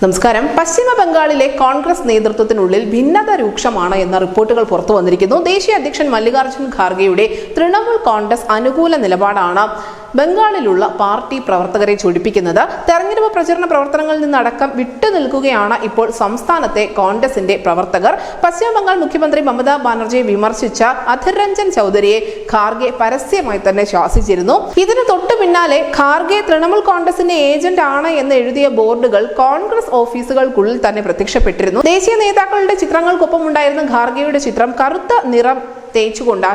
നമസ്കാരം. പശ്ചിമ ബംഗാളിലെ കോൺഗ്രസ് നേതൃത്വത്തിനുള്ളിൽ ഭിന്നത രൂക്ഷമാണ് എന്ന റിപ്പോർട്ടുകൾ പുറത്തു വന്നിരിക്കുന്നു. ദേശീയ അധ്യക്ഷൻ മല്ലികാർജ്ജുൻ ഖാർഗെയുടെ തൃണമൂൽ കോൺഗ്രസ് അനുകൂല നിലപാടാണ് ബംഗാളിലുള്ള പാർട്ടി പ്രവർത്തകരെ ചൊടിപ്പിക്കുന്നത്. തെരഞ്ഞെടുപ്പ് പ്രചരണ പ്രവർത്തനങ്ങളിൽ നിന്നടക്കം വിട്ടുനിൽക്കുകയാണ് ഇപ്പോൾ സംസ്ഥാനത്തെ കോൺഗ്രസിന്റെ പ്രവർത്തകർ. പശ്ചിമ ബംഗാൾ മുഖ്യമന്ത്രി മമതാ ബാനർജിയെ വിമർശിച്ച അധിർ രഞ്ജൻ ചൗധരിയെ ഖാർഗെ പരസ്യമായി തന്നെ ശാസിച്ചിരുന്നു. ഇതിന് തൊട്ടു പിന്നാലെ ഖാർഗെ തൃണമൂൽ കോൺഗ്രസിന്റെ ഏജന്റ് ആണ് എന്ന് എഴുതിയ ബോർഡുകൾ കോൺഗ്രസ് ഓഫീസുകൾക്കുള്ളിൽ തന്നെ പ്രത്യക്ഷപ്പെട്ടിരുന്നു. ദേശീയ നേതാക്കളുടെ ചിത്രങ്ങൾക്കൊപ്പം ഉണ്ടായിരുന്ന ഖാർഗെയുടെ ചിത്രം കറുത്ത നിറം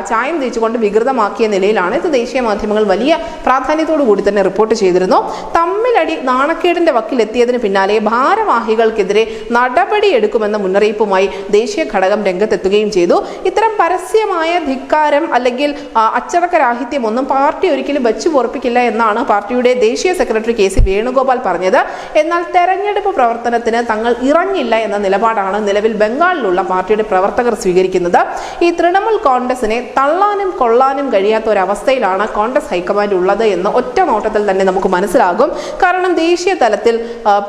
ചായം തേച്ചുകൊണ്ട് വികൃതമാക്കിയ നിലയിലാണ്. ഇത് ദേശീയ മാധ്യമങ്ങൾ വലിയ പ്രാധാന്യത്തോടു കൂടി തന്നെ റിപ്പോർട്ട് ചെയ്തിരുന്നു. തമ്മിലടി നാണക്കേടിന്റെ വക്കിലെത്തിയതിന് പിന്നാലെ ഭാരവാഹികൾക്കെതിരെ നടപടിയെടുക്കുമെന്ന മുന്നറിയിപ്പുമായി ദേശീയ ഘടകം രംഗത്തെത്തുകയും ചെയ്തു. ഇത്തരം പരസ്യമായ ധിക്കാരം അല്ലെങ്കിൽ അച്ചടക്കരാഹിത്യം ഒന്നും പാർട്ടി ഒരിക്കലും വെച്ചു പൊറപ്പിക്കില്ല എന്നാണ് പാർട്ടിയുടെ ദേശീയ സെക്രട്ടറി കെ സി വേണുഗോപാൽ പറഞ്ഞത്. എന്നാൽ തെരഞ്ഞെടുപ്പ് പ്രവർത്തനത്തിന് തങ്ങൾ ഇറങ്ങില്ല എന്ന നിലപാടാണ് നിലവിൽ ബംഗാളിലുള്ള പാർട്ടിയുടെ പ്രവർത്തകർ സ്വീകരിക്കുന്നത്. ഈ തൃണമൂൽ കോൺഗ്രസിനെ തള്ളാനും കൊള്ളാനും കഴിയാത്ത ഒരവസ്ഥയിലാണ് കോൺഗ്രസ് ഹൈക്കമാൻഡ് ഉള്ളത് എന്ന് ഒറ്റ നോട്ടത്തിൽ തന്നെ നമുക്ക് മനസ്സിലാകും. കാരണം ദേശീയ തലത്തിൽ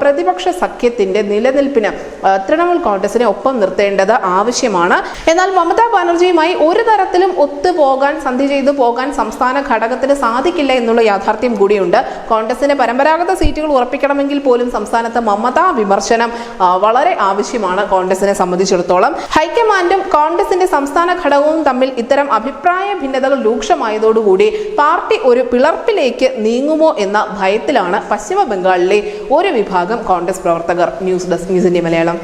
പ്രതിപക്ഷ സഖ്യത്തിന്റെ നിലനിൽപ്പിന് തൃണമൂൽ കോൺഗ്രസിനെ ഒപ്പം നിർത്തേണ്ടത് ആവശ്യമാണ്. എന്നാൽ മമതാ ബാനർജിയുമായി ഒരു തരത്തിലും ഒത്തുപോകാൻ സന്ധി ചെയ്തു പോകാൻ സംസ്ഥാന ഘടകത്തിന് സാധിക്കില്ല എന്നുള്ള യാഥാർത്ഥ്യം കൂടിയുണ്ട്. കോൺഗ്രസിന്റെ പരമ്പരാഗത സീറ്റുകൾ ഉറപ്പിക്കണമെങ്കിൽ പോലും സംസ്ഥാനത്ത് മമതാ വിമർശനം വളരെ ആവശ്യമാണ്. കോൺഗ്രസിനെ സംബന്ധിച്ചിടത്തോളം ഹൈക്കമാൻഡും കോൺഗ്രസിന്റെ സംസ്ഥാന ഘടകവും തമ്മിൽ ഇത്തരം അഭിപ്രായ ഭിന്നതകൾ രൂക്ഷമായതോടുകൂടി പാർട്ടി ഒരു പിളർപ്പിലേക്ക് നീങ്ങുമോ എന്ന ഭയത്തിലാണ് പശ്ചിമ ബംഗാളിലെ ഒരു വിഭാഗം കോൺഗ്രസ് പ്രവർത്തകർ. News desk news India Malayalam.